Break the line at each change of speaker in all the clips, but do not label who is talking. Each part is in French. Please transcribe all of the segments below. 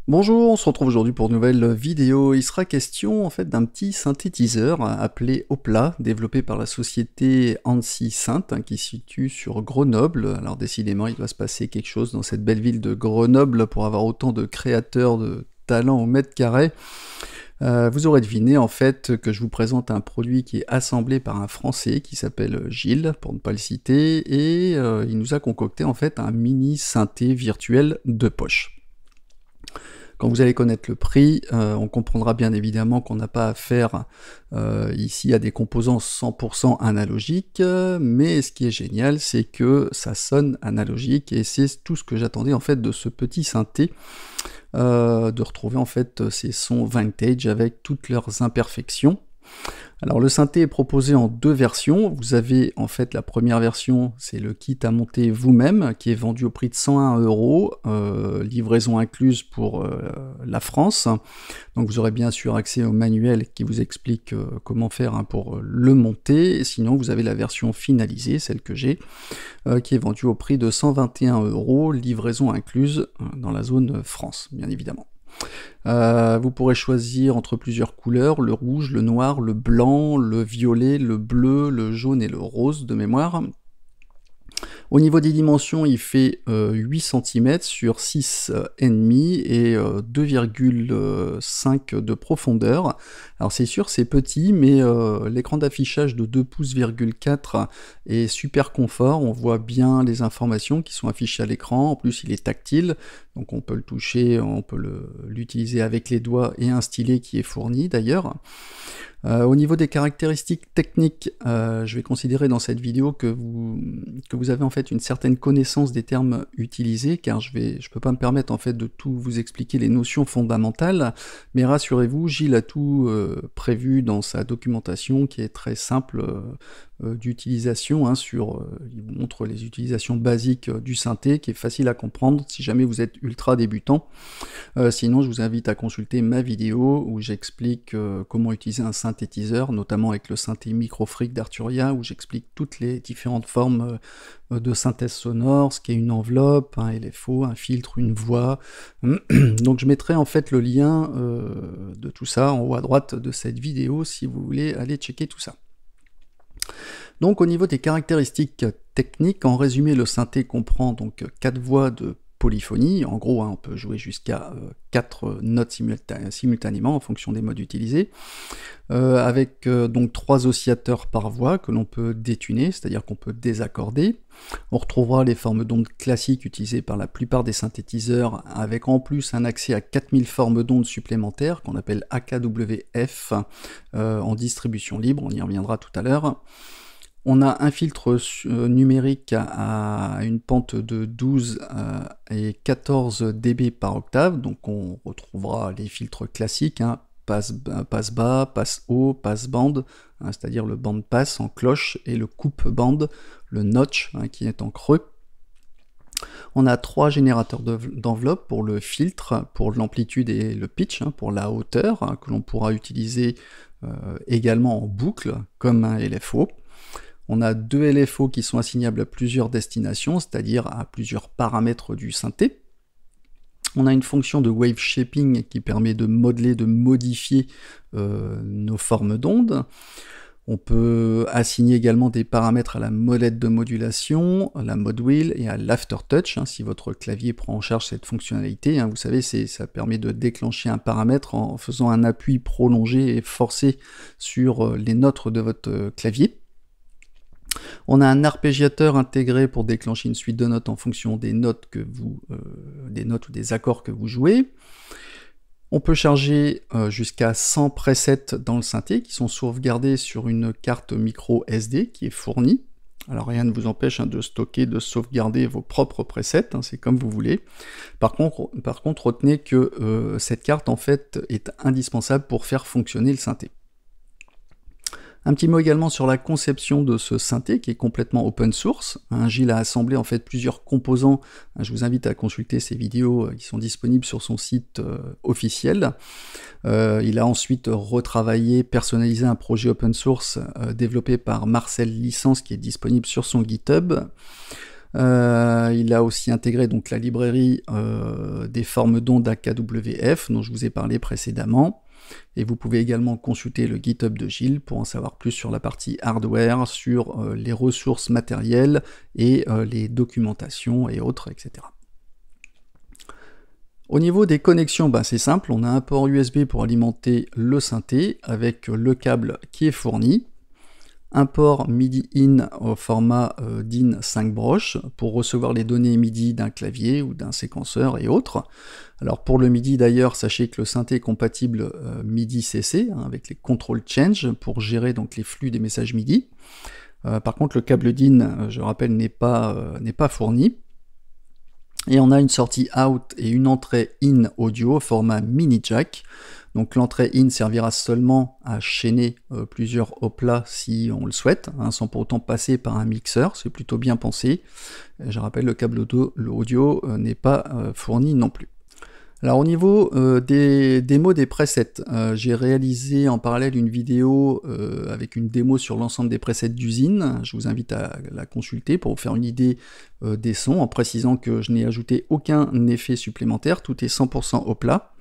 Bonjour, on se retrouve aujourd'hui pour une nouvelle vidéo. Il sera question en fait d'un petit synthétiseur appelé Hopla, développé par la société Annecy Synth, qui se situe sur Grenoble. Alors décidément, il doit se passer quelque chose dans cette belle ville de Grenoble pour avoir autant de créateurs de talents au mètre carré. Vous aurez deviné en fait que je vous présente un produit qui est assemblé par un Français qui s'appelle Gilles, pour ne pas le citer, et il nous a concocté en fait un mini synthé virtuel de poche. Quand vous allez connaître le prix, on comprendra bien évidemment qu'on n'a pas affaire ici à des composants 100% analogiques, mais ce qui est génial, c'est que ça sonne analogique, et c'est tout ce que j'attendais en fait de ce petit synthé, de retrouver en fait ces sons vintage avec toutes leurs imperfections. Alors le synthé est proposé en deux versions. Vous avez en fait la première version, c'est le kit à monter vous-même, qui est vendu au prix de 101 €, livraison incluse pour la France. Donc vous aurez bien sûr accès au manuel qui vous explique comment faire pour le monter. Et sinon vous avez la version finalisée, celle que j'ai, qui est vendue au prix de 121 €, livraison incluse dans la zone France, bien évidemment. Vous pourrez choisir entre plusieurs couleurs, le rouge, le noir, le blanc, le violet, le bleu, le jaune et le rose de mémoire. Au niveau des dimensions, il fait 8 cm sur 6,5 et 2,5 de profondeur. Alors c'est sûr, c'est petit, mais l'écran d'affichage de 2 pouces est super confort. On voit bien les informations qui sont affichées à l'écran. En plus, il est tactile, donc on peut le toucher, on peut l'utiliser avec les doigts, et un stylet qui est fourni d'ailleurs. Au niveau des caractéristiques techniques, je vais considérer dans cette vidéo que vous avez en fait une certaine connaissance des termes utilisés, car je peux pas me permettre en fait de tout vous expliquer les notions fondamentales, mais rassurez-vous, Gilles a tout prévu dans sa documentation qui est très simple d'utilisation, il vous montre les utilisations basiques du synthé, qui est facile à comprendre si jamais vous êtes ultra débutant. Sinon je vous invite à consulter ma vidéo où j'explique comment utiliser un synthétiseur, notamment avec le synthé Microfreak d'Arturia, où j'explique toutes les différentes formes de synthèse sonore, ce qu'est une enveloppe, un LFO, un filtre, une voix. Donc je mettrai en fait le lien de tout ça en haut à droite de cette vidéo si vous voulez aller checker tout ça. Donc au niveau des caractéristiques techniques, en résumé, le synthé comprend donc 4 voix de polyphonie. En gros, on peut jouer jusqu'à 4 notes simultanément en fonction des modes utilisés, avec donc 3 oscillateurs par voix que l'on peut détuner, c'est-à-dire qu'on peut désaccorder. On retrouvera les formes d'ondes classiques utilisées par la plupart des synthétiseurs, avec en plus un accès à 4000 formes d'ondes supplémentaires qu'on appelle AKWF en distribution libre, on y reviendra tout à l'heure. On a un filtre numérique à une pente de 12 et 14 dB par octave, donc on retrouvera les filtres classiques, passe bas, passe haut, passe bande, c'est-à-dire le band pass en cloche, et le coupe bande, le notch, qui est en creux. On a 3 générateurs d'enveloppe pour le filtre, pour l'amplitude et le pitch, pour la hauteur, que l'on pourra utiliser également en boucle, comme un LFO. On a 2 LFO qui sont assignables à plusieurs destinations, c'est-à-dire à plusieurs paramètres du synthé. On a une fonction de wave shaping qui permet de modeler, de modifier nos formes d'ondes. On peut assigner également des paramètres à la molette de modulation, à la mod wheel et à l'aftertouch, si votre clavier prend en charge cette fonctionnalité. Vous savez, ça permet de déclencher un paramètre en faisant un appui prolongé et forcé sur les notes de votre clavier. On a un arpégiateur intégré pour déclencher une suite de notes en fonction des notes ou des accords que vous jouez. On peut charger jusqu'à 100 presets dans le synthé qui sont sauvegardés sur une carte micro SD qui est fournie. Alors rien ne vous empêche de stocker, de sauvegarder vos propres presets, c'est comme vous voulez. Par contre, retenez que cette carte en fait est indispensable pour faire fonctionner le synthé. Un petit mot également sur la conception de ce synthé qui est complètement open source. Gilles a assemblé en fait plusieurs composants. Je vous invite à consulter ces vidéos qui sont disponibles sur son site officiel. Il a ensuite retravaillé, personnalisé un projet open source développé par Marcel Licence qui est disponible sur son GitHub. Il a aussi intégré donc la librairie des formes d'ondes AKWF dont je vous ai parlé précédemment. Et vous pouvez également consulter le GitHub de Gilles pour en savoir plus sur la partie hardware, sur les ressources matérielles et les documentations et autres, etc. Au niveau des connexions, c'est simple, on a un port USB pour alimenter le synthé avec le câble qui est fourni, un port MIDI in au format DIN 5 broches pour recevoir les données MIDI d'un clavier ou d'un séquenceur et autres. Alors pour le MIDI d'ailleurs, sachez que le synthé est compatible MIDI CC avec les control change pour gérer donc les flux des messages MIDI. Par contre le câble DIN, je rappelle, n'est pas fourni. Et on a une sortie out et une entrée in audio au format mini jack. Donc l'entrée in servira seulement à chaîner plusieurs hoplats si on le souhaite, sans pour autant passer par un mixeur, c'est plutôt bien pensé. Je rappelle, le câble audio n'est pas fourni non plus. Alors au niveau des démos des presets, j'ai réalisé en parallèle une vidéo avec une démo sur l'ensemble des presets d'usine. Je vous invite à la consulter pour vous faire une idée des sons, en précisant que je n'ai ajouté aucun effet supplémentaire, tout est 100% au plat.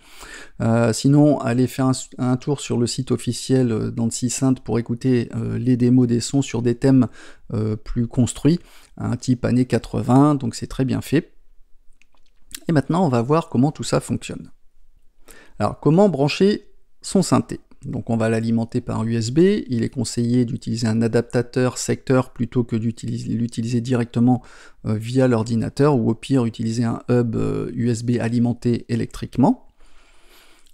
Sinon, allez faire un tour sur le site officiel d'Annecy Synth pour écouter les démos des sons sur des thèmes plus construits, type années 80, donc c'est très bien fait. Et maintenant, on va voir comment tout ça fonctionne. Alors, comment brancher son synthé? Donc on va l'alimenter par USB, il est conseillé d'utiliser un adaptateur secteur plutôt que l'utiliser directement via l'ordinateur, ou au pire utiliser un hub USB alimenté électriquement.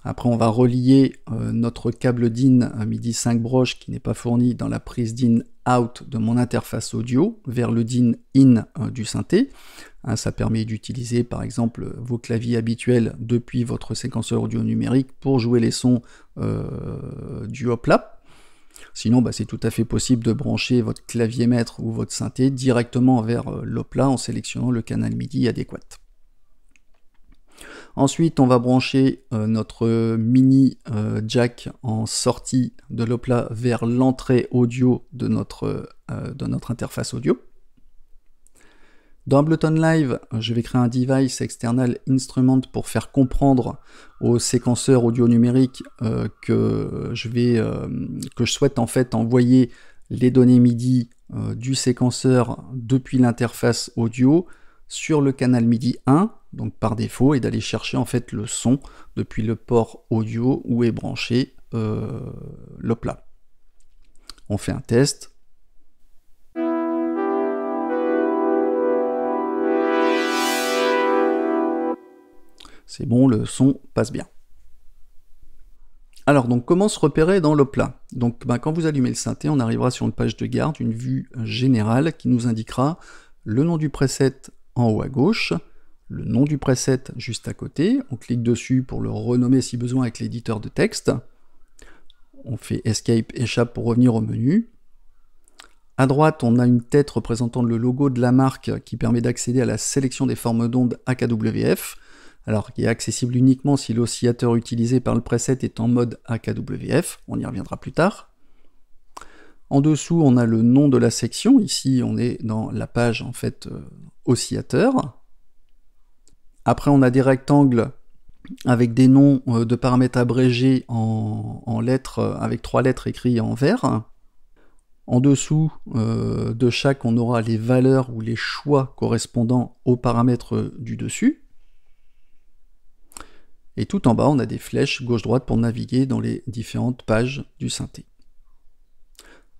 Après on va relier notre câble DIN MIDI 5 broches qui n'est pas fourni dans la prise DIN out de mon interface audio vers le DIN in du synthé. Ça permet d'utiliser par exemple vos claviers habituels depuis votre séquenceur audio numérique pour jouer les sons du hop-là. Sinon c'est tout à fait possible de brancher votre clavier maître ou votre synthé directement vers l'hop-là en sélectionnant le canal MIDI adéquat. Ensuite, on va brancher notre mini jack en sortie de l'hop-là vers l'entrée audio de notre interface audio. Dans Ableton Live, je vais créer un device external instrument pour faire comprendre au séquenceur audio numérique que je souhaite en fait envoyer les données MIDI du séquenceur depuis l'interface audio sur le canal MIDI 1, donc par défaut, et d'aller chercher en fait le son depuis le port audio où est branché l'hop-là. On fait un test. C'est bon, le son passe bien. Alors donc comment se repérer dans l'hop-là? Donc quand vous allumez le synthé, on arrivera sur une page de garde, une vue générale qui nous indiquera le nom du preset en haut à gauche, le nom du preset juste à côté, on clique dessus pour le renommer si besoin avec l'éditeur de texte, on fait Escape, échappe pour revenir au menu. À droite, on a une tête représentant le logo de la marque qui permet d'accéder à la sélection des formes d'ondes AKWF, alors qui est accessible uniquement si l'oscillateur utilisé par le preset est en mode AKWF, on y reviendra plus tard. En dessous, on a le nom de la section, ici on est dans la page en fait oscillateur. Après on a des rectangles avec des noms de paramètres abrégés en lettres, avec 3 lettres écrites en vert. En dessous de chaque, on aura les valeurs ou les choix correspondant aux paramètres du dessus. Et tout en bas, on a des flèches gauche-droite pour naviguer dans les différentes pages du synthé.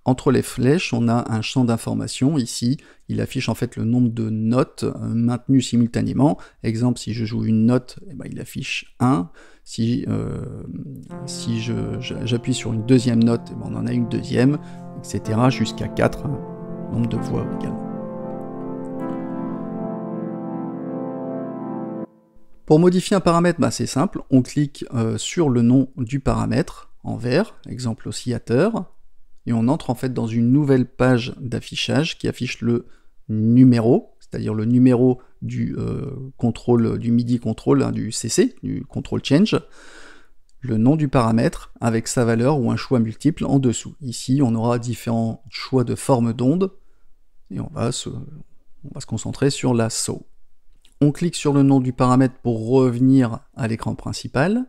Entre les flèches, on a un champ d'information. Ici, il affiche en fait le nombre de notes maintenues simultanément. Exemple, si je joue une note, il affiche 1. Si j'appuie sur une deuxième note, on en a une deuxième, etc. jusqu'à 4, nombre de voix également. Pour modifier un paramètre, c'est simple, on clique sur le nom du paramètre en vert, exemple oscillateur, et on entre en fait dans une nouvelle page d'affichage qui affiche le numéro, c'est-à-dire le numéro du contrôle, du MIDI control, du CC, du control change, le nom du paramètre avec sa valeur ou un choix multiple en dessous. Ici, on aura différents choix de forme d'onde, et on va On va se concentrer sur la SO. On clique sur le nom du paramètre pour revenir à l'écran principal.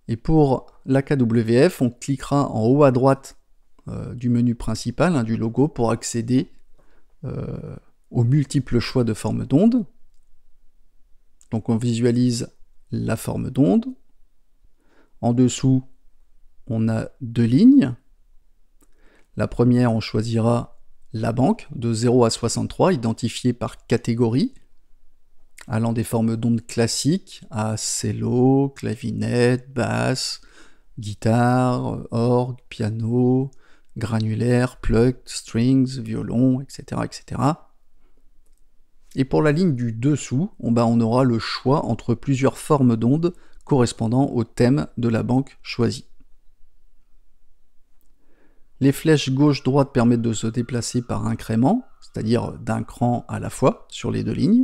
Et pour l'AKWF, on cliquera en haut à droite du menu principal, hein, du logo, pour accéder aux multiples choix de forme d'onde. Donc on visualise la forme d'onde. En dessous, on a deux lignes. La première, on choisira la banque de 0 à 63, identifiée par catégorie, allant des formes d'ondes classiques à cello, clavinette, basse, guitare, orgue, piano, granulaire, plucked, strings, violon, etc., etc. Et pour la ligne du dessous, on aura le choix entre plusieurs formes d'ondes correspondant au thème de la banque choisie. Les flèches gauche-droite permettent de se déplacer par incrément, c'est-à-dire d'un cran à la fois sur les deux lignes.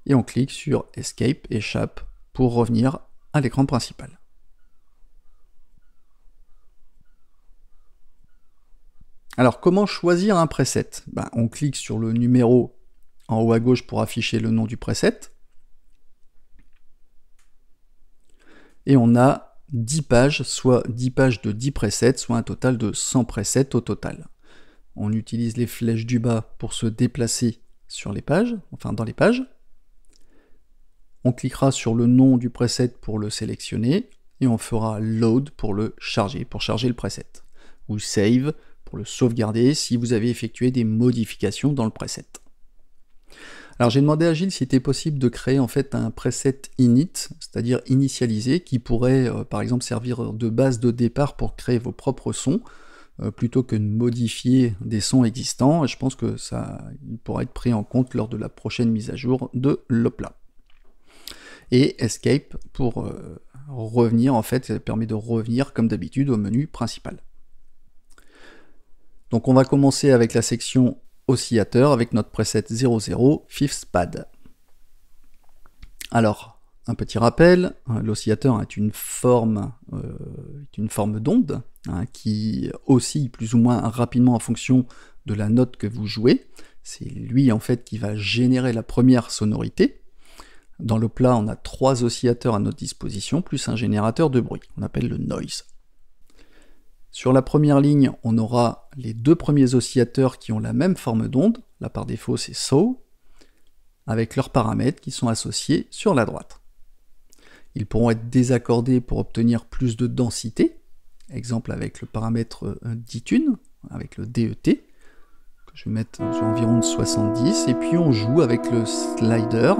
Et on clique sur Escape, échappe, pour revenir à l'écran principal. Alors comment choisir un preset? On clique sur le numéro en haut à gauche pour afficher le nom du preset. Et on a 10 pages, soit 10 pages de 10 presets, soit un total de 100 presets au total. On utilise les flèches du bas pour se déplacer sur les pages, enfin dans les pages. On cliquera sur le nom du preset pour le sélectionner, et on fera Load pour le charger, pour charger le preset. Ou Save pour le sauvegarder si vous avez effectué des modifications dans le preset. Alors j'ai demandé à Gilles s'il était possible de créer en fait un preset init, c'est-à-dire initialisé, qui pourrait par exemple servir de base de départ pour créer vos propres sons, plutôt que de modifier des sons existants. Et je pense que ça pourra être pris en compte lors de la prochaine mise à jour de l'Opla. Et Escape pour revenir, en fait, ça permet de revenir comme d'habitude au menu principal. Donc on va commencer avec la section oscillateur avec notre preset 00 Fifth Pad. Alors, un petit rappel, l'oscillateur est une forme d'onde qui oscille plus ou moins rapidement en fonction de la note que vous jouez. C'est lui en fait qui va générer la première sonorité. Dans l'Opla, on a 3 oscillateurs à notre disposition, plus un générateur de bruit, qu'on appelle le noise. Sur la première ligne, on aura les 2 premiers oscillateurs qui ont la même forme d'onde, là par défaut c'est So, avec leurs paramètres qui sont associés sur la droite. Ils pourront être désaccordés pour obtenir plus de densité, exemple avec le paramètre ditune, avec le DET, que je vais mettre sur environ de 70, et puis on joue avec le slider,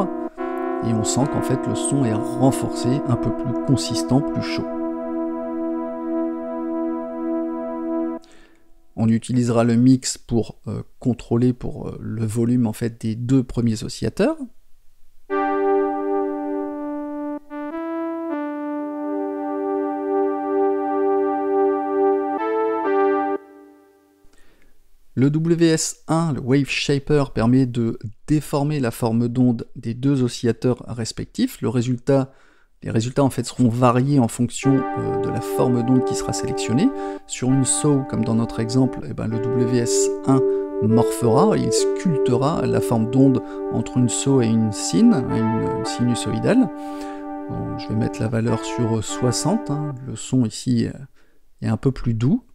et on sent qu'en fait le son est renforcé, un peu plus consistant, plus chaud. On utilisera le mix pour contrôler le volume en fait des 2 premiers oscillateurs. Le WS1, le Wave Shaper, permet de déformer la forme d'onde des 2 oscillateurs respectifs. Les résultats en fait seront variés en fonction de la forme d'onde qui sera sélectionnée. Sur une So, comme dans notre exemple, le WS1 morphera, il sculptera la forme d'onde entre une So et une sin, une sinusoïdale. Donc, je vais mettre la valeur sur 60, le son ici est un peu plus doux.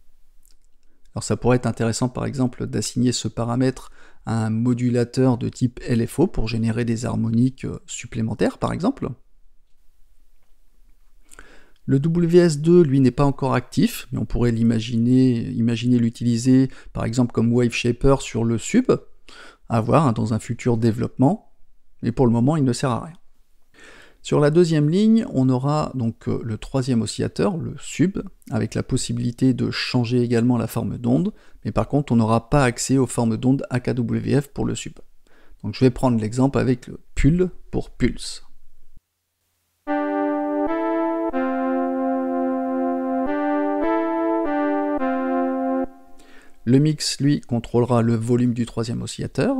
Alors ça pourrait être intéressant par exemple d'assigner ce paramètre à un modulateur de type LFO pour générer des harmoniques supplémentaires par exemple. Le WS2 lui n'est pas encore actif, mais on pourrait imaginer l'utiliser par exemple comme Wave Shaper sur le sub, à voir dans un futur développement, mais pour le moment il ne sert à rien. Sur la deuxième ligne, on aura donc le 3e oscillateur, le sub, avec la possibilité de changer également la forme d'onde, mais par contre on n'aura pas accès aux formes d'onde AKWF pour le sub. Donc je vais prendre l'exemple avec le pull pour pulse. Le mix, lui, contrôlera le volume du 3e oscillateur.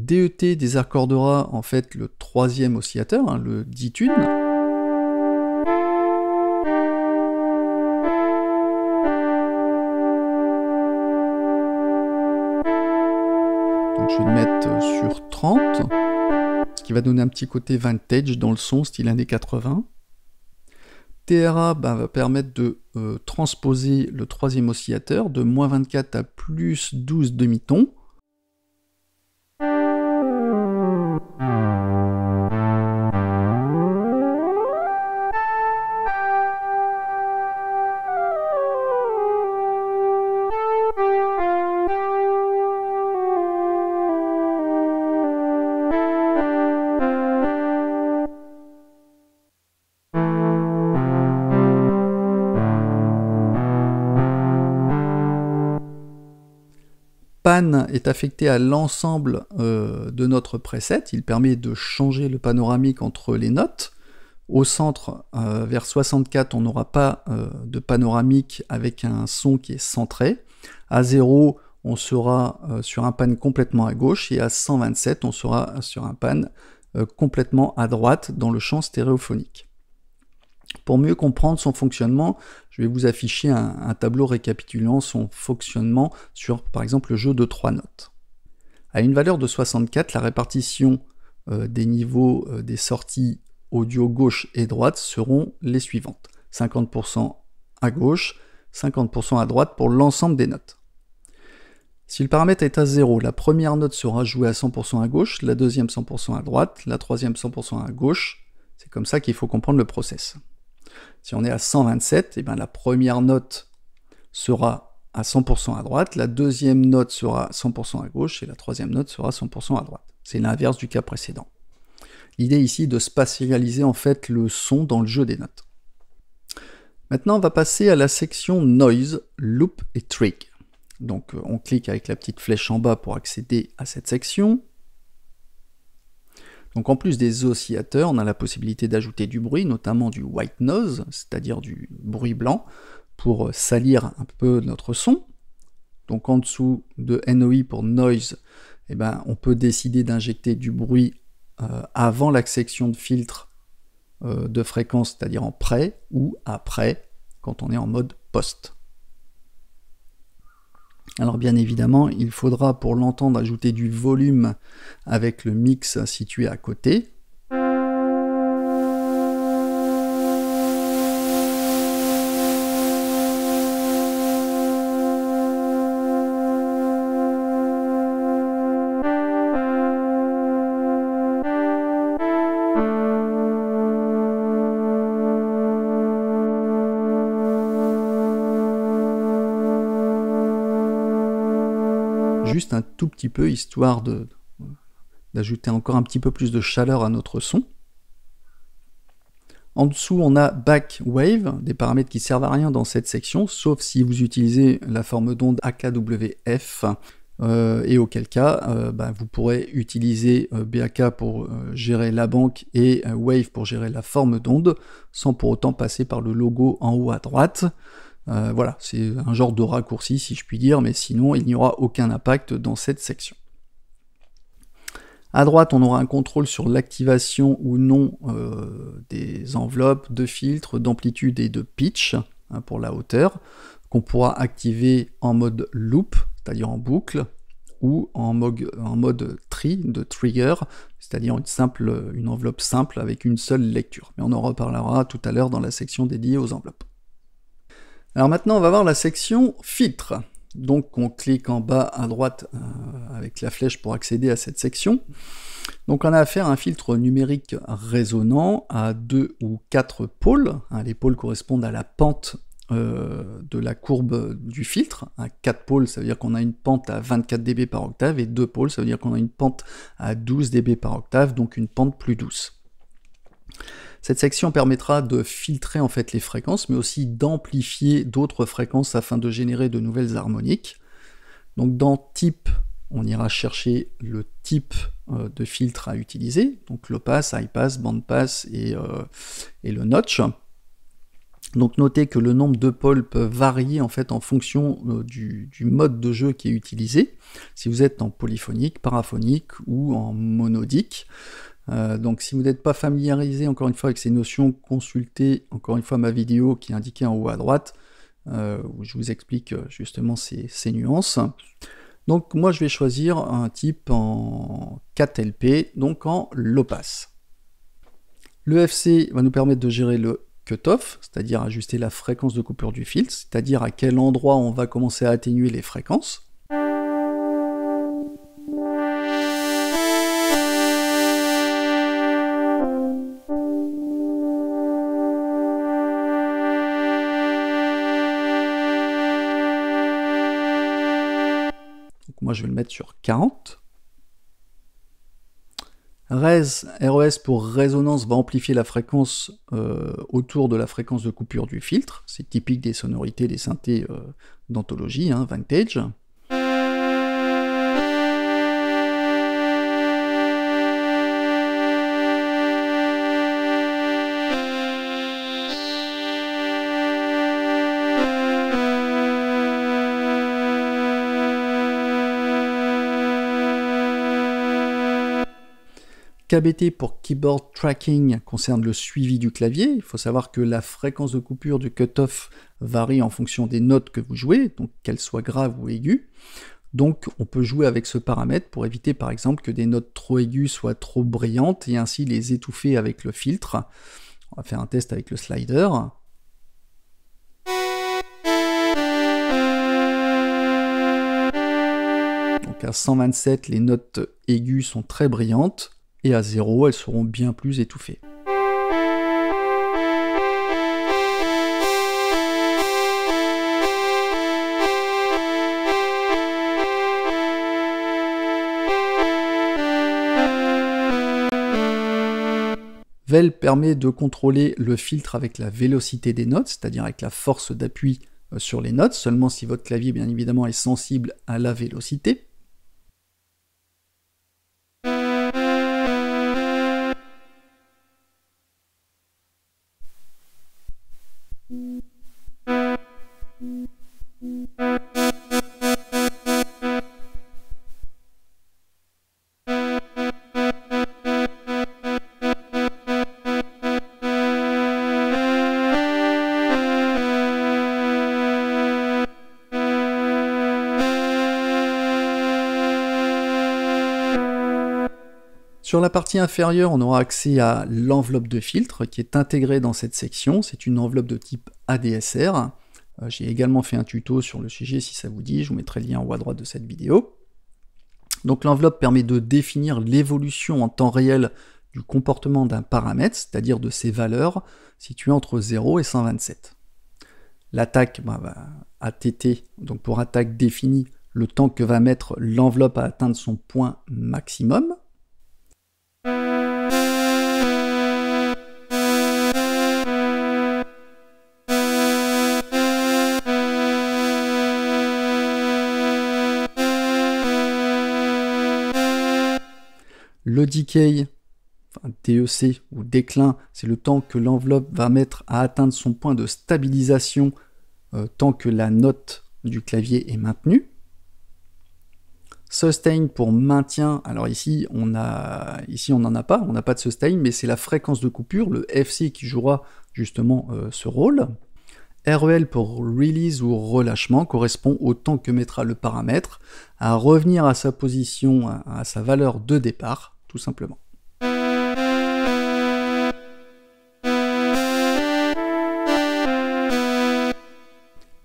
DET désaccordera en fait le troisième oscillateur, hein, le D-tune. Donc je vais le mettre sur 30, ce qui va donner un petit côté vintage dans le son, style années 80. TRA va permettre de transposer le troisième oscillateur de moins 24 à plus 12 demi-tons. Pan est affecté à l'ensemble de notre preset, il permet de changer le panoramique entre les notes. Au centre, vers 64, on n'aura pas de panoramique avec un son qui est centré. À 0, on sera sur un pan complètement à gauche, et à 127, on sera sur un pan complètement à droite dans le champ stéréophonique. Pour mieux comprendre son fonctionnement, je vais vous afficher un tableau récapitulant son fonctionnement sur, par exemple, le jeu de 3 notes. À une valeur de 64, la répartition des niveaux des sorties audio gauche et droite seront les suivantes. 50% à gauche, 50% à droite pour l'ensemble des notes. Si le paramètre est à 0, la première note sera jouée à 100% à gauche, la deuxième 100% à droite, la troisième 100% à gauche. C'est comme ça qu'il faut comprendre le process. Si on est à 127, la première note sera à 100% à droite, la deuxième note sera 100% à gauche, et la troisième note sera 100% à droite. C'est l'inverse du cas précédent. L'idée ici est de spatialiser en fait le son dans le jeu des notes. Maintenant, on va passer à la section Noise, Loop et Trig. Donc on clique avec la petite flèche en bas pour accéder à cette section. Donc en plus des oscillateurs, on a la possibilité d'ajouter du bruit, notamment du white noise, c'est-à-dire du bruit blanc, pour salir un peu notre son. Donc en dessous de NOI pour noise, on peut décider d'injecter du bruit avant la section de filtre de fréquence, c'est-à-dire en pré, ou après, quand on est en mode post. Alors bien évidemment, il faudra pour l'entendre ajouter du volume avec le mix situé à côté. Juste un tout petit peu, histoire d'ajouter encore un petit peu plus de chaleur à notre son. En dessous, on a Back Wave, des paramètres qui servent à rien dans cette section, sauf si vous utilisez la forme d'onde AKWF, et auquel cas, vous pourrez utiliser BAK pour gérer la banque et Wave pour gérer la forme d'onde, sans pour autant passer par le logo en haut à droite. Voilà, c'est un genre de raccourci si je puis dire, mais sinon il n'y aura aucun impact dans cette section. À droite, on aura un contrôle sur l'activation ou non des enveloppes, de filtres, d'amplitude et de pitch, pour la hauteur, qu'on pourra activer en mode loop, c'est-à-dire en boucle, ou en mode tree, de trigger, c'est-à-dire une enveloppe simple avec une seule lecture. Mais on en reparlera tout à l'heure dans la section dédiée aux enveloppes. Alors maintenant, on va voir la section filtre. Donc on clique en bas à droite avec la flèche pour accéder à cette section. Donc on a affaire à un filtre numérique résonant à 2 ou 4 pôles. Les pôles correspondent à la pente de la courbe du filtre. 4 pôles, ça veut dire qu'on a une pente à 24 dB par octave, et 2 pôles, ça veut dire qu'on a une pente à 12 dB par octave, donc une pente plus douce. Cette section permettra de filtrer en fait les fréquences, mais aussi d'amplifier d'autres fréquences afin de générer de nouvelles harmoniques. Donc dans type, on ira chercher le type de filtre à utiliser, donc low pass, high pass, band pass et le notch. Donc notez que le nombre de pôles peut varier en fait en fonction du mode de jeu qui est utilisé, si vous êtes en polyphonique, paraphonique ou en monodique. Donc si vous n'êtes pas familiarisé encore une fois avec ces notions, consultez encore une fois ma vidéo qui est indiquée en haut à droite, où je vous explique justement ces nuances. Donc moi je vais choisir un type en 4LP, donc en low pass. Le FC va nous permettre de gérer le cutoff, c'est-à-dire ajuster la fréquence de coupure du filtre, c'est-à-dire à quel endroit on va commencer à atténuer les fréquences. Donc moi je vais le mettre sur 40. RES pour résonance va amplifier la fréquence autour de la fréquence de coupure du filtre. C'est typique des sonorités des synthés d'anthologie, vintage. KBT pour Keyboard Tracking concerne le suivi du clavier. Il faut savoir que la fréquence de coupure du cutoff varie en fonction des notes que vous jouez, donc qu'elles soient graves ou aiguës. Donc on peut jouer avec ce paramètre pour éviter par exemple que des notes trop aiguës soient trop brillantes et ainsi les étouffer avec le filtre. On va faire un test avec le slider. Donc à 127, les notes aiguës sont très brillantes. Et à 0, elles seront bien plus étouffées. VEL permet de contrôler le filtre avec la vélocité des notes, c'est-à-dire avec la force d'appui sur les notes, seulement si votre clavier bien évidemment est sensible à la vélocité. Sur la partie inférieure, on aura accès à l'enveloppe de filtre qui est intégrée dans cette section. C'est une enveloppe de type ADSR. J'ai également fait un tuto sur le sujet si ça vous dit, je vous mettrai le lien en haut à droite de cette vidéo. Donc l'enveloppe permet de définir l'évolution en temps réel du comportement d'un paramètre, c'est-à-dire de ses valeurs situées entre 0 et 127. L'attaque ATT, donc pour attaque définit le temps que va mettre l'enveloppe à atteindre son point maximum. Le decay, enfin DEC ou déclin, c'est le temps que l'enveloppe va mettre à atteindre son point de stabilisation tant que la note du clavier est maintenue. Sustain pour maintien, alors ici on n'en a pas, on n'a pas de sustain, mais c'est la fréquence de coupure, le FC qui jouera justement ce rôle. REL pour release ou relâchement correspond au temps que mettra le paramètre à revenir à sa position, à sa valeur de départ, tout simplement.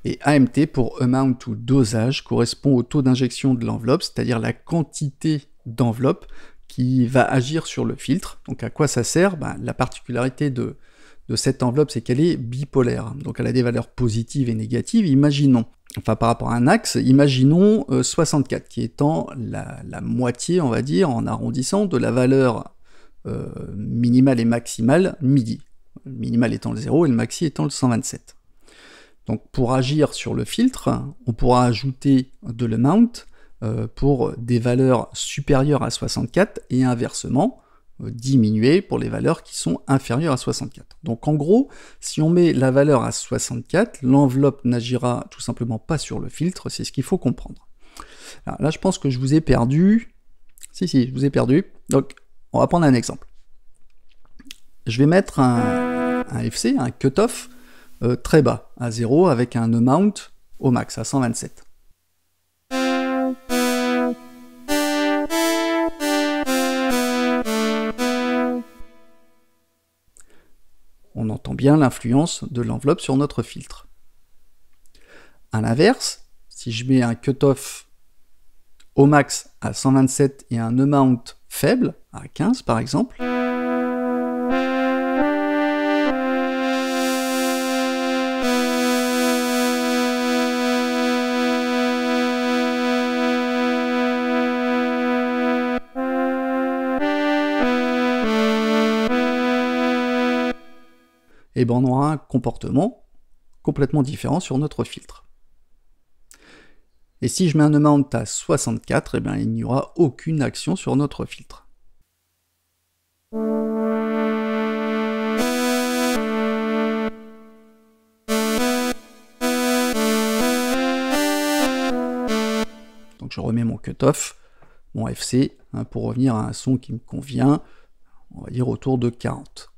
Et AMT pour amount ou dosage correspond au taux d'injection de l'enveloppe, c'est-à-dire la quantité d'enveloppe qui va agir sur le filtre. Donc à quoi ça sert? La particularité de cette enveloppe, c'est qu'elle est bipolaire. Donc elle a des valeurs positives et négatives. Imaginons, enfin par rapport à un axe, imaginons 64, qui étant la moitié, on va dire, en arrondissant, de la valeur minimale et maximale MIDI. Le minimal étant le 0 et le maxi étant le 127. Donc pour agir sur le filtre, on pourra ajouter de l'amount pour des valeurs supérieures à 64 et inversement, diminuer pour les valeurs qui sont inférieures à 64. Donc en gros, si on met la valeur à 64, l'enveloppe n'agira tout simplement pas sur le filtre, c'est ce qu'il faut comprendre. Alors là, je pense que je vous ai perdu. Si, je vous ai perdu. Donc, on va prendre un exemple. Je vais mettre un FC, un cutoff très bas, à 0, avec un amount au max, à 127. On entend bien l'influence de l'enveloppe sur notre filtre. À l'inverse, si je mets un cutoff au max à 127 et un amount faible, à 15 par exemple, et ben on aura un comportement complètement différent sur notre filtre. Et si je mets un amount à 64, eh ben il n'y aura aucune action sur notre filtre. Donc je remets mon cutoff, mon FC, pour revenir à un son qui me convient, on va dire autour de 40.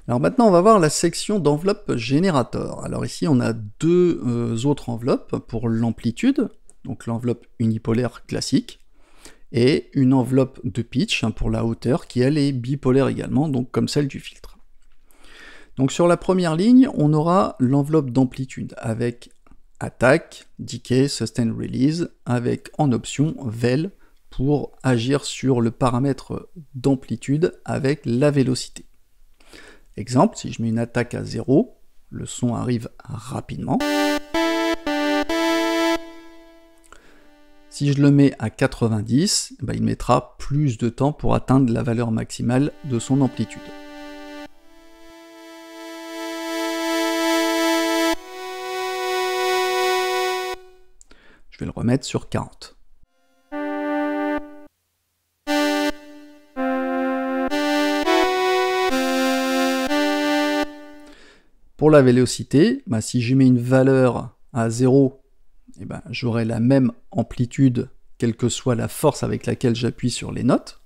Alors maintenant, on va voir la section d'enveloppe générateur. Alors ici, on a deux autres enveloppes pour l'amplitude, donc l'enveloppe unipolaire classique, et une enveloppe de pitch pour la hauteur, qui elle est bipolaire également, donc comme celle du filtre. Donc sur la première ligne, on aura l'enveloppe d'amplitude avec attack, decay, sustain, release, avec en option vel pour agir sur le paramètre d'amplitude avec la vélocité. Exemple, si je mets une attaque à 0, le son arrive rapidement. Si je le mets à 90, ben il mettra plus de temps pour atteindre la valeur maximale de son amplitude. Je vais le remettre sur 40. Pour la vélocité, ben si je mets une valeur à 0, eh ben j'aurai la même amplitude quelle que soit la force avec laquelle j'appuie sur les notes.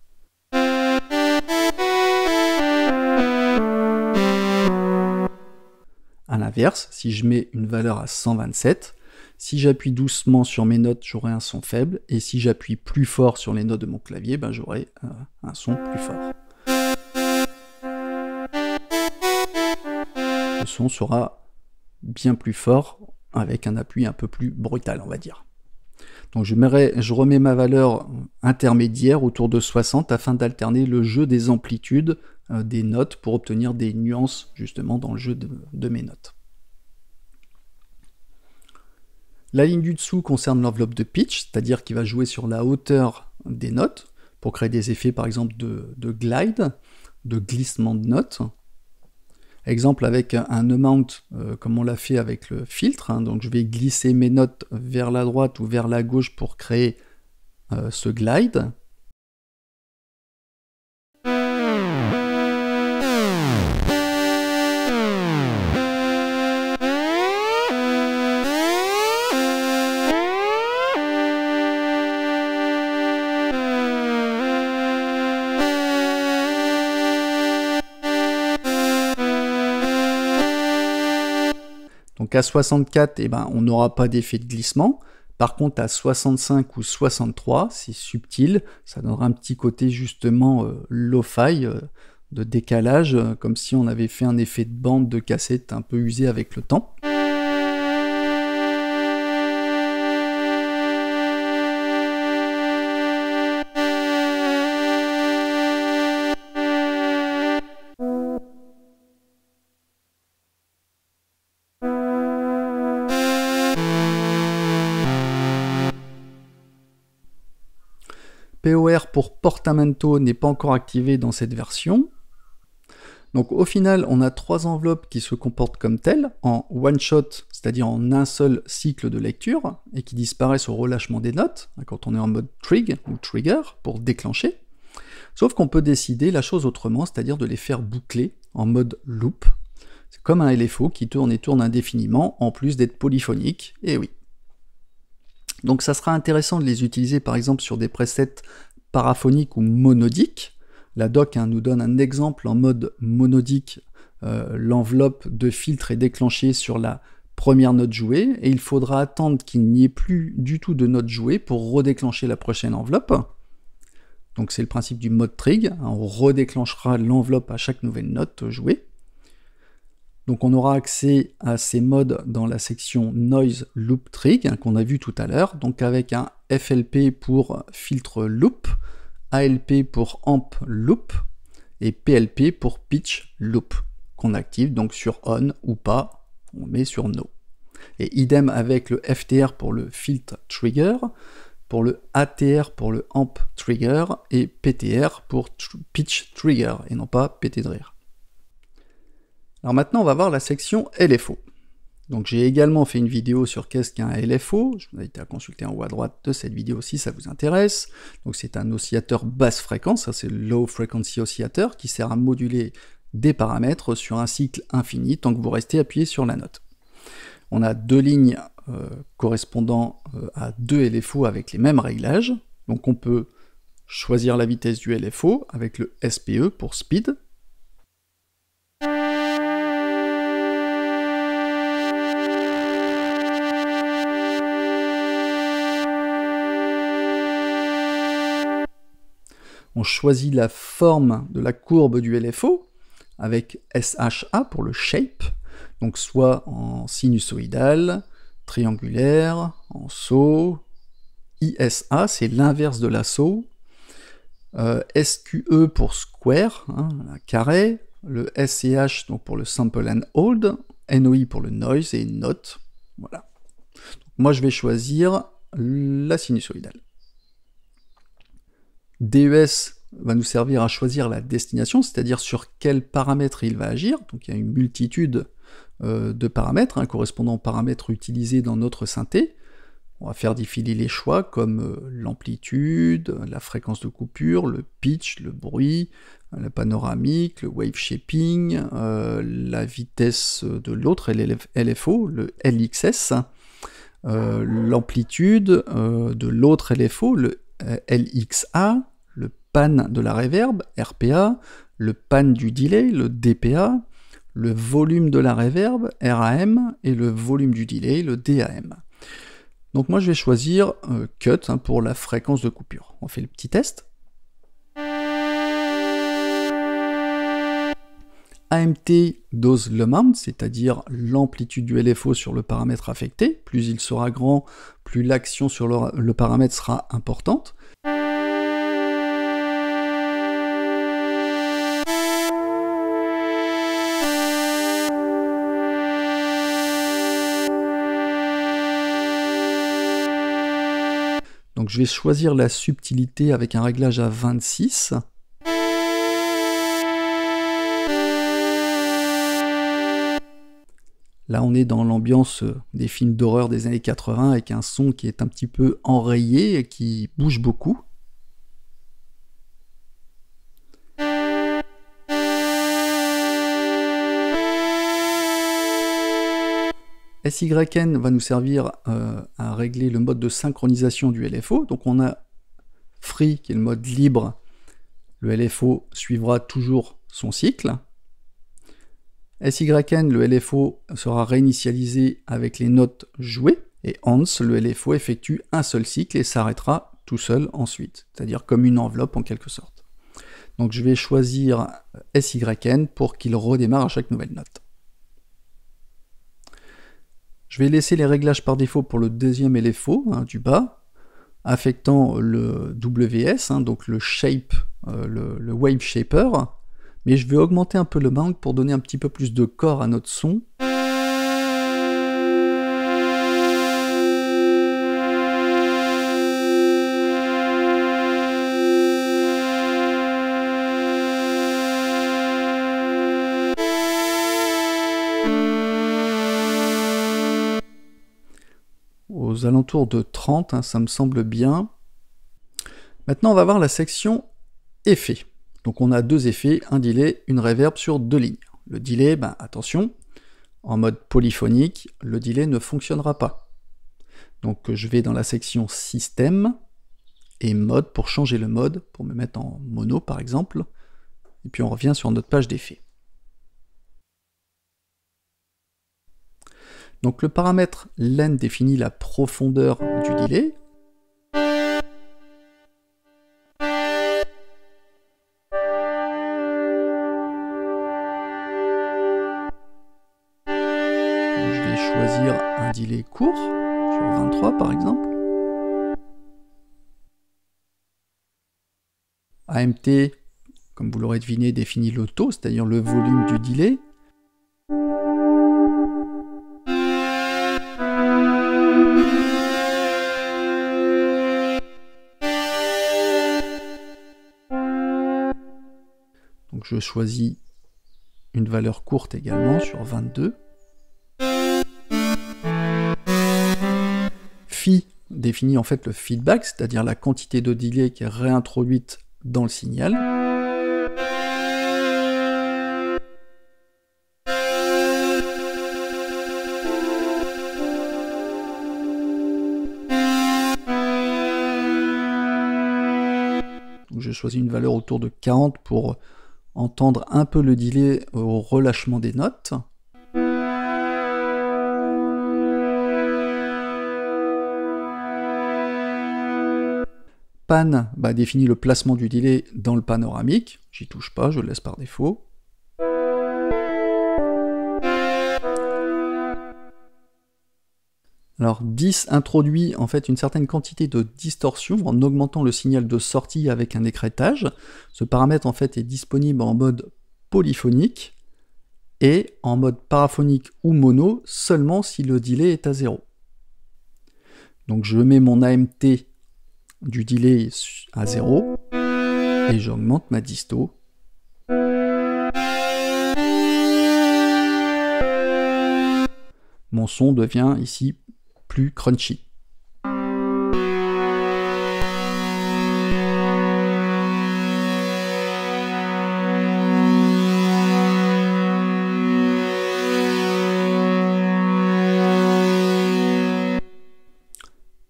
A l'inverse, si je mets une valeur à 127, si j'appuie doucement sur mes notes, j'aurai un son faible, et si j'appuie plus fort sur les notes de mon clavier, ben j'aurai un son plus fort. Le son sera bien plus fort avec un appui un peu plus brutal, on va dire. Donc je remets ma valeur intermédiaire autour de 60 afin d'alterner le jeu des amplitudes des notes pour obtenir des nuances justement dans le jeu de mes notes. La ligne du dessous concerne l'enveloppe de pitch, c'est-à-dire qu'il va jouer sur la hauteur des notes pour créer des effets par exemple de glide, de glissement de notes. Exemple avec un amount, comme on l'a fait avec le filtre, donc je vais glisser mes notes vers la droite ou vers la gauche pour créer ce glide. Donc à 64, eh ben, on n'aura pas d'effet de glissement. Par contre, à 65 ou 63, c'est subtil, ça donnera un petit côté justement lo-fi, de décalage, comme si on avait fait un effet de bande de cassette un peu usé avec le temps. POR pour portamento n'est pas encore activé dans cette version. Donc au final, on a 3 enveloppes qui se comportent comme telles, en one shot, c'est-à-dire en un seul cycle de lecture, et qui disparaissent au relâchement des notes, quand on est en mode trig ou trigger, pour déclencher. Sauf qu'on peut décider la chose autrement, c'est-à-dire de les faire boucler en mode loop. C'est comme un LFO qui tourne et tourne indéfiniment, en plus d'être polyphonique, et oui. Donc ça sera intéressant de les utiliser par exemple sur des presets paraphoniques ou monodiques. La doc nous donne un exemple en mode monodique. L'enveloppe de filtre est déclenchée sur la première note jouée, et il faudra attendre qu'il n'y ait plus du tout de note jouée pour redéclencher la prochaine enveloppe. Donc c'est le principe du mode trig, on redéclenchera l'enveloppe à chaque nouvelle note jouée. Donc on aura accès à ces modes dans la section Noise Loop Trig qu'on a vu tout à l'heure, donc avec un FLP pour filtre loop, ALP pour amp loop, et PLP pour pitch loop, qu'on active donc sur on ou pas, on met sur no. Et idem avec le FTR pour le filtre trigger, pour le ATR pour le amp trigger, et PTR pour pitch trigger, et non pas péter de rire. Alors maintenant, on va voir la section LFO. Donc j'ai également fait une vidéo sur qu'est-ce qu'un LFO, je vous invite à consulter en haut à droite de cette vidéo si ça vous intéresse. Donc c'est un oscillateur basse fréquence, ça c'est le Low Frequency Oscillator, qui sert à moduler des paramètres sur un cycle infini tant que vous restez appuyé sur la note. On a 2 lignes correspondant à 2 LFO avec les mêmes réglages, donc on peut choisir la vitesse du LFO avec le SPE pour Speed. On choisit la forme de la courbe du LFO avec SHA pour le shape, donc soit en sinusoïdal, triangulaire, en saut. ISA, c'est l'inverse de la saut. SQE pour square, un carré. Le SCH donc pour le sample and hold. NOI pour le noise et note. Voilà. Donc, moi, je vais choisir la sinusoïdale. DES va nous servir à choisir la destination, c'est-à-dire sur quel paramètre il va agir. Donc il y a une multitude de paramètres, correspondant aux paramètres utilisés dans notre synthé. On va faire défiler les choix comme l'amplitude, la fréquence de coupure, le pitch, le bruit, le panoramique, le wave shaping, la vitesse de l'autre LFO, le LXS, l'amplitude de l'autre LFO, le LXA, le pan de la reverb, RPA, le pan du delay, le DPA, le volume de la reverb, RAM, et le volume du delay, le DAM. Donc moi je vais choisir Cut pour la fréquence de coupure. On fait le petit test. AMT dose l'amount, c'est-à-dire l'amplitude du LFO sur le paramètre affecté. Plus il sera grand, plus l'action sur le paramètre sera importante. Donc je vais choisir la subtilité avec un réglage à 26. Là on est dans l'ambiance des films d'horreur des années 80 avec un son qui est un petit peu enrayé et qui bouge beaucoup. SYN va nous servir à régler le mode de synchronisation du LFO. Donc on a Free qui est le mode libre. Le LFO suivra toujours son cycle. SYN, le LFO sera réinitialisé avec les notes jouées. Et Hans, le LFO effectue un seul cycle et s'arrêtera tout seul ensuite. C'est-à-dire comme une enveloppe en quelque sorte. Donc je vais choisir SYN pour qu'il redémarre à chaque nouvelle note. Je vais laisser les réglages par défaut pour le deuxième LFO du bas, affectant le WS, donc le shape, le wave shaper, mais je vais augmenter un peu le mount pour donner un petit peu plus de corps à notre son. aux alentours de 30, hein, ça me semble bien. Maintenant, on va voir la section effets. Donc on a deux effets, un delay, une reverb sur deux lignes. Le delay, ben, attention, en mode polyphonique, le delay ne fonctionnera pas. Donc je vais dans la section système et mode pour changer le mode, pour me mettre en mono par exemple. Et puis on revient sur notre page d'effets. Donc le paramètre len définit la profondeur du delay. Je vais choisir un delay court, sur 23 par exemple. AMT, comme vous l'aurez deviné, définit le taux, c'est-à-dire le volume du delay. Donc je choisis une valeur courte également sur 22. Phi définit en fait le feedback, c'est-à-dire la quantité de delay qui est réintroduite dans le signal. Donc je choisis une valeur autour de 40 pour entendre un peu le delay au relâchement des notes. Pan définit le placement du delay dans le panoramique. J'y touche pas, je le laisse par défaut. Alors 10 introduit en fait une certaine quantité de distorsion en augmentant le signal de sortie avec un écrêtage. Ce paramètre en fait est disponible en mode polyphonique et en mode paraphonique ou mono seulement si le delay est à 0. Donc je mets mon AMT du delay à 0 et j'augmente ma disto. Mon son devient ici plus crunchy.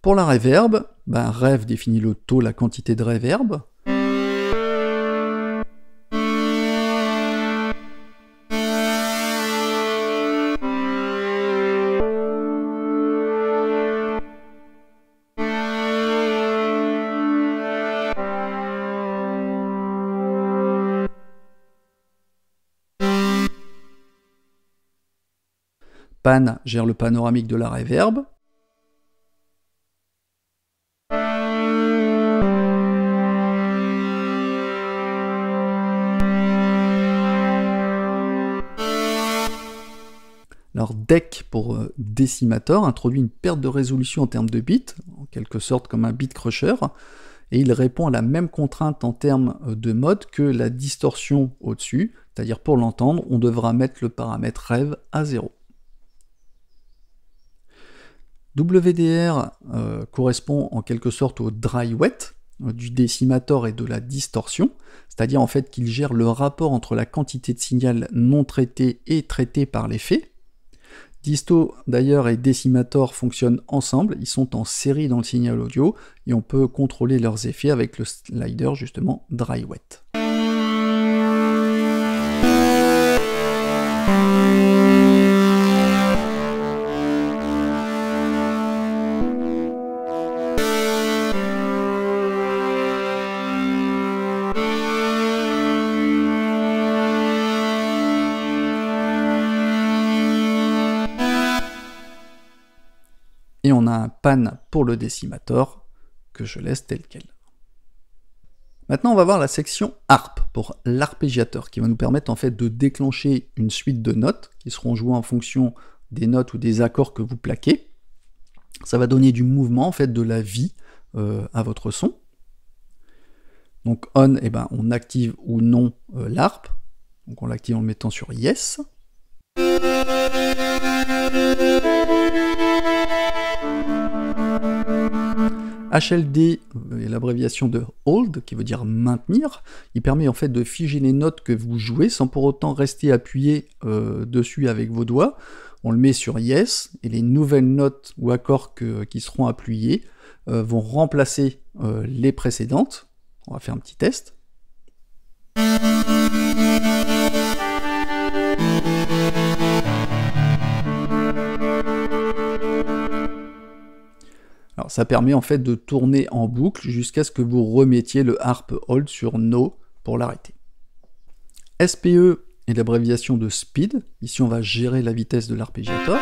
Pour la reverb, rev définit le taux, la quantité de reverb. Pan gère le panoramique de la reverb. Alors DEC pour décimator introduit une perte de résolution en termes de bits, en quelque sorte comme un bit crusher, et il répond à la même contrainte en termes de mode que la distorsion au-dessus, c'est-à-dire pour l'entendre, on devra mettre le paramètre rev à 0. WDR correspond en quelque sorte au dry wet du décimator et de la distorsion, c'est-à-dire en fait qu'il gère le rapport entre la quantité de signal non traité et traité par l'effet. Disto d'ailleurs et décimator fonctionnent ensemble, ils sont en série dans le signal audio et on peut contrôler leurs effets avec le slider justement dry wet. Et on a un pan pour le décimator que je laisse tel quel. Maintenant, on va voir la section harp pour l'arpégiateur qui va nous permettre en fait de déclencher une suite de notes qui seront jouées en fonction des notes ou des accords que vous plaquez. Ça va donner du mouvement, en fait, de la vie à votre son. Donc on, on active ou non l'harpe. Donc on l'active en le mettant sur yes. HLD est l'abréviation de Hold, qui veut dire maintenir. Il permet en fait de figer les notes que vous jouez sans pour autant rester appuyé dessus avec vos doigts. On le met sur Yes, et les nouvelles notes ou accords qui seront appuyés vont remplacer les précédentes. On va faire un petit test. Alors ça permet en fait de tourner en boucle jusqu'à ce que vous remettiez le harp hold sur No pour l'arrêter. SPE est l'abréviation de Speed. Ici on va gérer la vitesse de l'arpégiateur.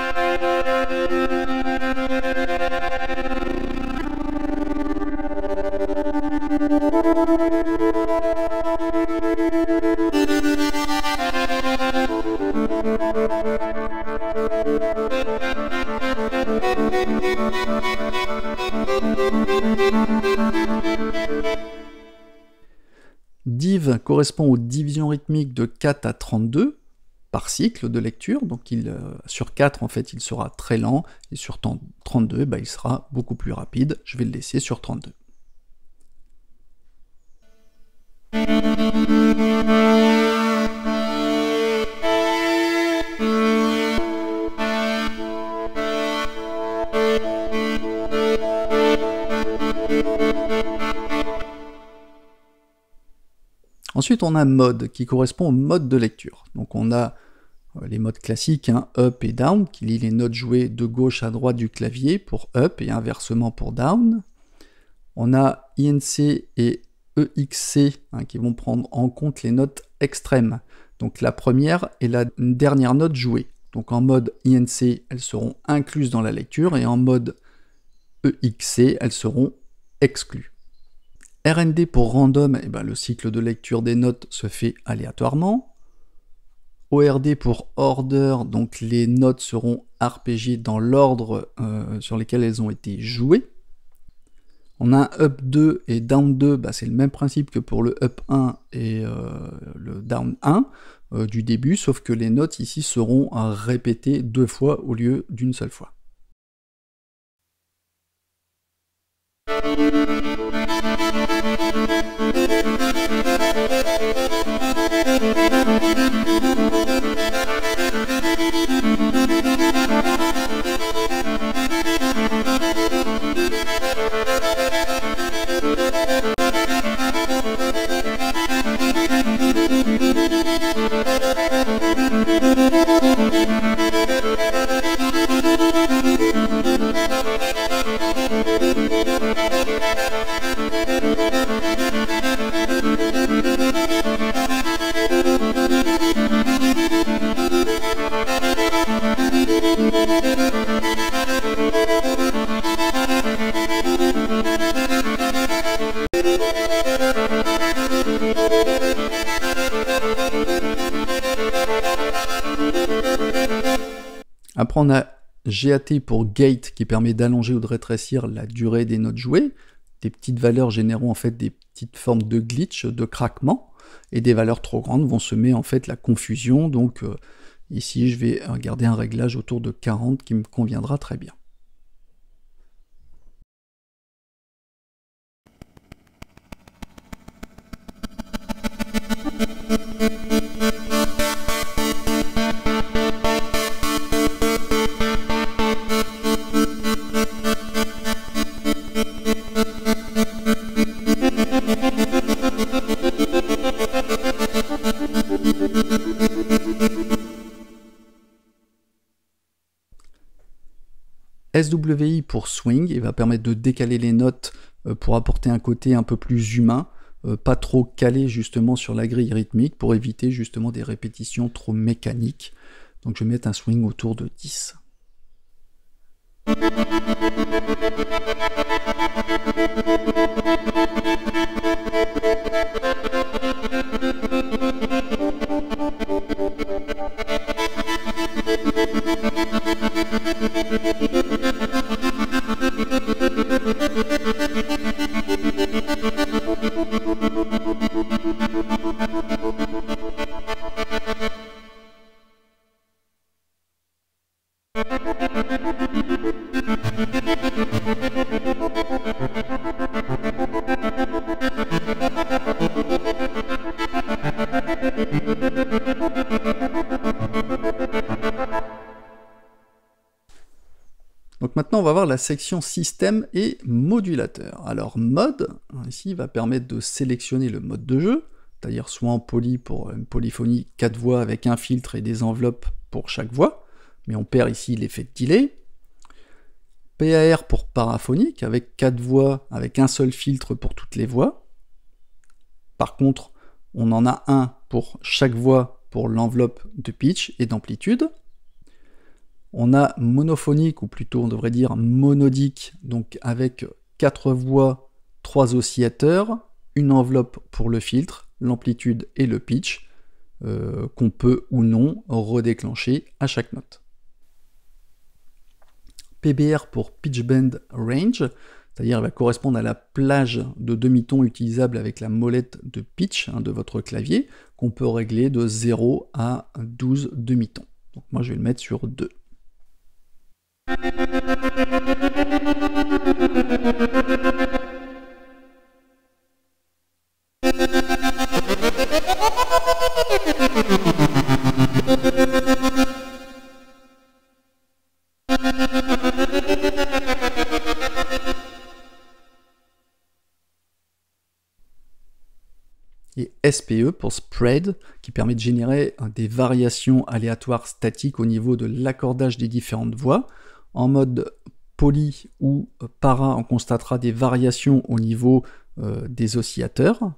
Div correspond aux divisions rythmiques de 4 à 32 par cycle de lecture, donc sur 4 en fait il sera très lent, et sur 32 il sera beaucoup plus rapide. Je vais le laisser sur 32. Ensuite, on a mode, qui correspond au mode de lecture. Donc on a les modes classiques, up et down, qui lit les notes jouées de gauche à droite du clavier pour up et inversement pour down. On a INC et EXC, qui vont prendre en compte les notes extrêmes. Donc la première et la dernière note jouée. Donc en mode INC, elles seront incluses dans la lecture, et en mode EXC, elles seront exclues. RND pour random, le cycle de lecture des notes se fait aléatoirement. ORD pour order, donc les notes seront arpégiées dans l'ordre sur lesquels elles ont été jouées. On a un up 2 et down 2, c'est le même principe que pour le up 1 et le down 1 du début, sauf que les notes ici seront répétées 2 fois au lieu d'une seule fois. Après on a GAT pour gate qui permet d'allonger ou de rétrécir la durée des notes jouées. Des petites valeurs généreront en fait des petites formes de glitch, de craquement, et des valeurs trop grandes vont semer en fait la confusion. Donc ici je vais garder un réglage autour de 40 qui me conviendra très bien. SWI pour swing, il va permettre de décaler les notes pour apporter un côté un peu plus humain, pas trop calé justement sur la grille rythmique pour éviter justement des répétitions trop mécaniques. Donc je vais mettre un swing autour de 10. Donc maintenant, on va voir la section système et modulateur. Alors mode, ici, va permettre de sélectionner le mode de jeu, c'est-à-dire soit en poly pour une polyphonie 4 voix avec un filtre et des enveloppes pour chaque voix, mais on perd ici l'effet de delay. PAR pour paraphonique, avec 4 voix, avec un seul filtre pour toutes les voix. Par contre, on en a un pour chaque voix pour l'enveloppe de pitch et d'amplitude. On a monophonique, ou plutôt on devrait dire monodique, donc avec 4 voix, 3 oscillateurs, une enveloppe pour le filtre, l'amplitude et le pitch, qu'on peut ou non redéclencher à chaque note. PBR pour Pitch Bend Range, c'est-à-dire elle va correspondre à la plage de demi-ton utilisable avec la molette de pitch de votre clavier, qu'on peut régler de 0 à 12 demi-tons. Donc moi je vais le mettre sur 2. Et SPE pour Spread, qui permet de générer des variations aléatoires statiques au niveau de l'accordage des différentes voix. En mode poly ou para, on constatera des variations au niveau des oscillateurs.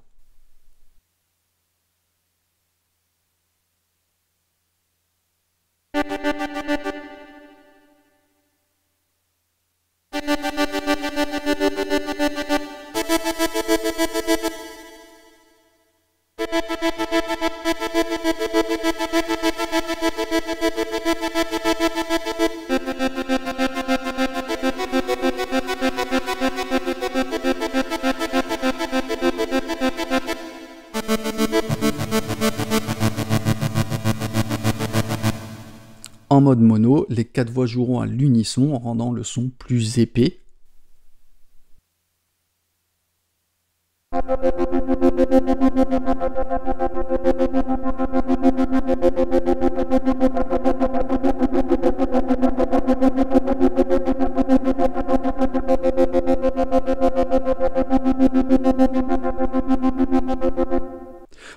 En mode mono, les 4 voix joueront à l'unisson, rendant le son plus épais.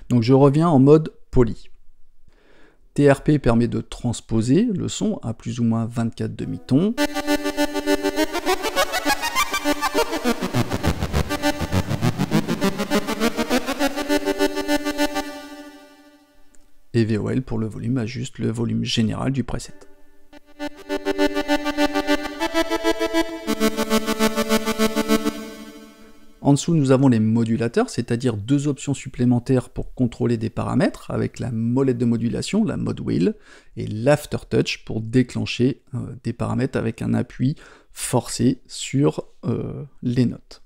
Donc je reviens en mode poly. TRP permet de transposer le son à plus ou moins 24 demi-tons. Et VOL pour le volume ajuste le volume général du preset. En dessous, nous avons les modulateurs, c'est-à-dire 2 options supplémentaires pour contrôler des paramètres, avec la molette de modulation, la Mod Wheel, et l'Aftertouch pour déclencher des paramètres avec un appui forcé sur les notes.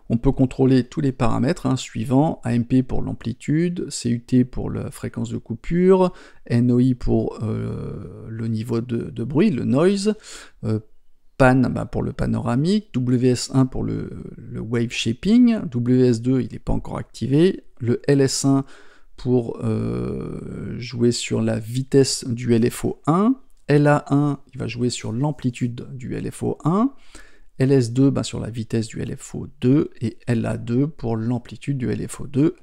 On peut contrôler tous les paramètres suivants: AMP pour l'amplitude, CUT pour la fréquence de coupure, NOI pour le niveau de bruit, le noise, PAN pour le panoramique, WS1 pour le wave shaping, WS2 il n'est pas encore activé, le LS1 pour jouer sur la vitesse du LFO1, LA1 il va jouer sur l'amplitude du LFO1, LS2 sur la vitesse du LFO2 et LA2 pour l'amplitude du LFO2.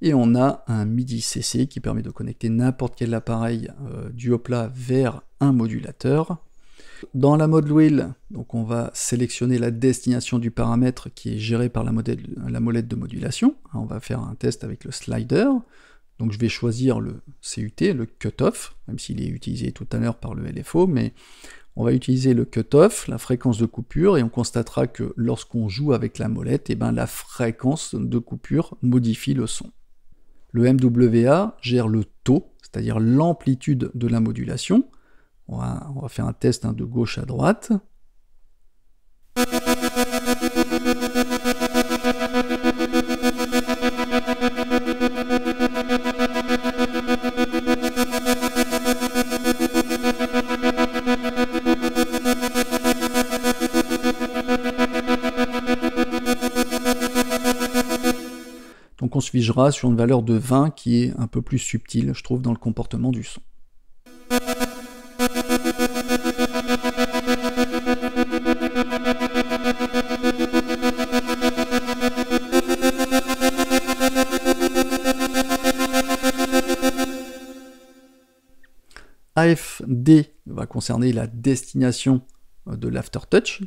Et on a un MIDI CC qui permet de connecter n'importe quel appareil du haut-plat vers un modulateur. Dans la Mod Wheel, donc on va sélectionner la destination du paramètre qui est gérée par la molette de modulation. On va faire un test avec le slider. Donc je vais choisir le CUT, le cutoff, même s'il est utilisé tout à l'heure par le LFO, mais on va utiliser le cutoff, la fréquence de coupure, et on constatera que lorsqu'on joue avec la molette, la fréquence de coupure modifie le son. Le MWA gère le taux, c'est-à-dire l'amplitude de la modulation. On va faire un test de gauche à droite. Donc on se figera sur une valeur de 20 qui est un peu plus subtile, je trouve, dans le comportement du son. AFD va concerner la destination de l'aftertouch,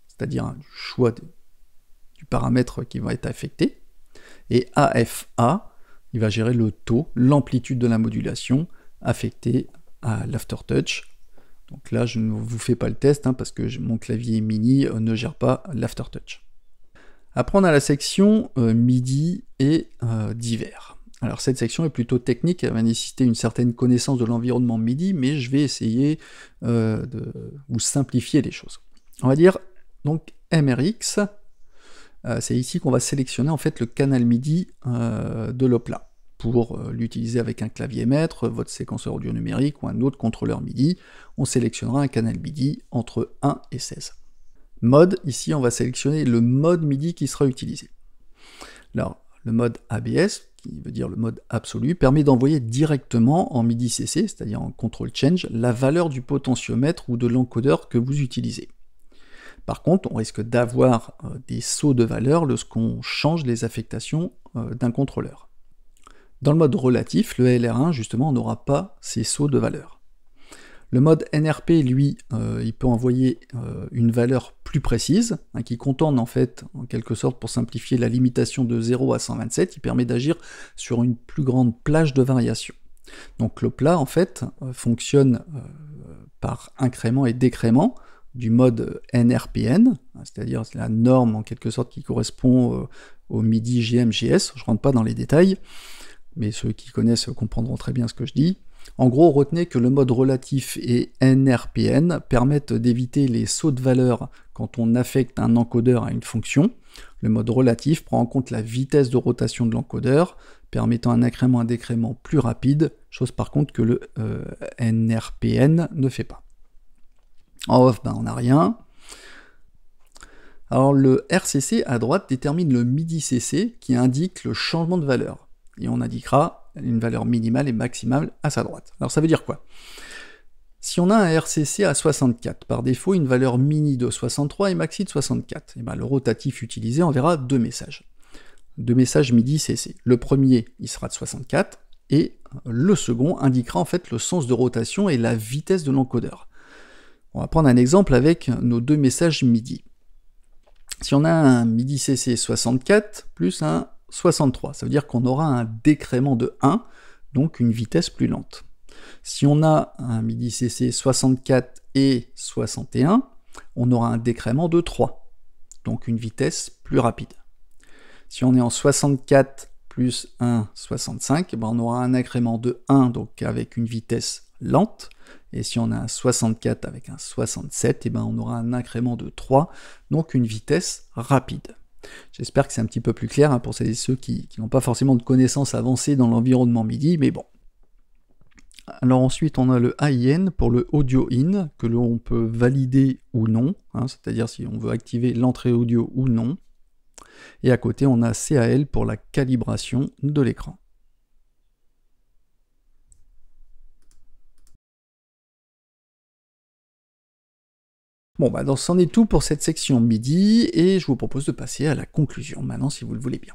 c'est-à-dire un choix du paramètre qui va être affecté. Et AFA, il va gérer le taux, l'amplitude de la modulation affectée à l'aftertouch. Donc là, je ne vous fais pas le test parce que mon clavier MIDI ne gère pas l'aftertouch. Après, on a la section MIDI et divers. Alors cette section est plutôt technique, elle va nécessiter une certaine connaissance de l'environnement MIDI, mais je vais essayer de vous simplifier les choses. On va dire donc MRX, c'est ici qu'on va sélectionner en fait le canal MIDI de l'Opla pour l'utiliser avec un clavier maître, votre séquenceur audio numérique ou un autre contrôleur MIDI. On sélectionnera un canal MIDI entre 1 et 16. Mode, ici on va sélectionner le mode MIDI qui sera utilisé. Alors le mode ABS, qui veut dire le mode absolu, permet d'envoyer directement en MIDI CC, c'est-à-dire en control change, la valeur du potentiomètre ou de l'encodeur que vous utilisez. Par contre, on risque d'avoir des sauts de valeur lorsqu'on change les affectations d'un contrôleur. Dans le mode relatif, le LR1, justement, n'aura pas ces sauts de valeur. Le mode NRP, lui, il peut envoyer une valeur plus précise, qui contourne en fait, en quelque sorte, pour simplifier la limitation de 0 à 127, il permet d'agir sur une plus grande plage de variation. Donc l'Opla, en fait, fonctionne par incrément et décrément du mode NRPN, c'est-à-dire la norme en quelque sorte qui correspond au MIDI GM/GS, je ne rentre pas dans les détails, mais ceux qui connaissent comprendront très bien ce que je dis. En gros, retenez que le mode relatif et NRPN permettent d'éviter les sauts de valeur quand on affecte un encodeur à une fonction. Le mode relatif prend en compte la vitesse de rotation de l'encodeur, permettant un incrément et un décrément plus rapide, chose par contre que le NRPN ne fait pas. En off, on n'a rien. Alors le RCC à droite détermine le MIDI CC qui indique le changement de valeur. Et on indiquera une valeur minimale et maximale à sa droite. Alors ça veut dire quoi? Si on a un RCC à 64, par défaut une valeur mini de 63 et maxi de 64, et le rotatif utilisé enverra deux messages. Deux messages MIDI CC. Le premier, il sera de 64, et le second indiquera en fait le sens de rotation et la vitesse de l'encodeur. On va prendre un exemple avec nos deux messages MIDI. Si on a un MIDI CC 64 plus un 63, ça veut dire qu'on aura un décrément de 1, donc une vitesse plus lente. Si on a un MIDI CC 64 et 61, on aura un décrément de 3, donc une vitesse plus rapide. Si on est en 64 plus 1, 65, on aura un incrément de 1, donc avec une vitesse lente, et si on a un 64 avec un 67, on aura un incrément de 3, donc une vitesse rapide. J'espère que c'est un petit peu plus clair pour celles et ceux qui n'ont pas forcément de connaissances avancées dans l'environnement MIDI, mais bon. Alors ensuite, on a le AIN pour le audio in, que l'on peut valider ou non, c'est-à-dire si on veut activer l'entrée audio ou non. Et à côté, on a CAL pour la calibration de l'écran. Bon, c'en est tout pour cette section MIDI, et je vous propose de passer à la conclusion maintenant, si vous le voulez bien.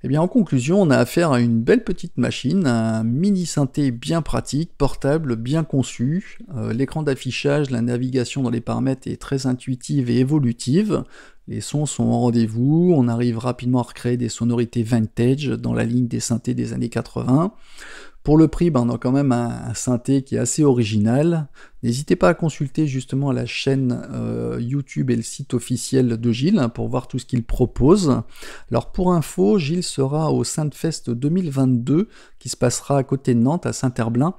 Eh bien, en conclusion, on a affaire à une belle petite machine, un mini synthé bien pratique, portable, bien conçu. L'écran d'affichage, la navigation dans les paramètres est très intuitive et évolutive. Les sons sont au rendez-vous, on arrive rapidement à recréer des sonorités vintage dans la ligne des synthés des années 80. Pour le prix, on a quand même un synthé qui est assez original. N'hésitez pas à consulter justement la chaîne YouTube et le site officiel de Gilles pour voir tout ce qu'il propose. Alors pour info, Gilles sera au Synthfest 2022 qui se passera à côté de Nantes, à Saint-Herblain,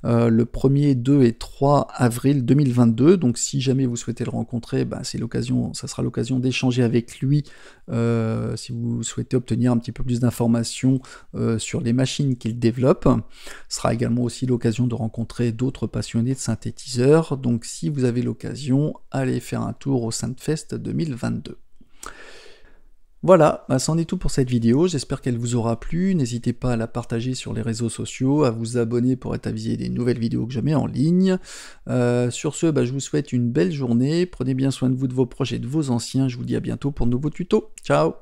le 1er, 2 et 3 avril 2022. Donc si jamais vous souhaitez le rencontrer, c'est l'occasion, ça sera l'occasion d'échanger avec lui si vous souhaitez obtenir un petit peu plus d'informations sur les machines qu'il développe. Ce sera également aussi l'occasion de rencontrer d'autres passionnés de synthétiseurs, donc si vous avez l'occasion, allez faire un tour au Synthfest 2022. Voilà, c'en est tout pour cette vidéo, j'espère qu'elle vous aura plu, n'hésitez pas à la partager sur les réseaux sociaux, à vous abonner pour être avisé des nouvelles vidéos que je mets en ligne. Sur ce, je vous souhaite une belle journée, prenez bien soin de vous, de vos proches et de vos anciens, je vous dis à bientôt pour de nouveaux tutos, ciao!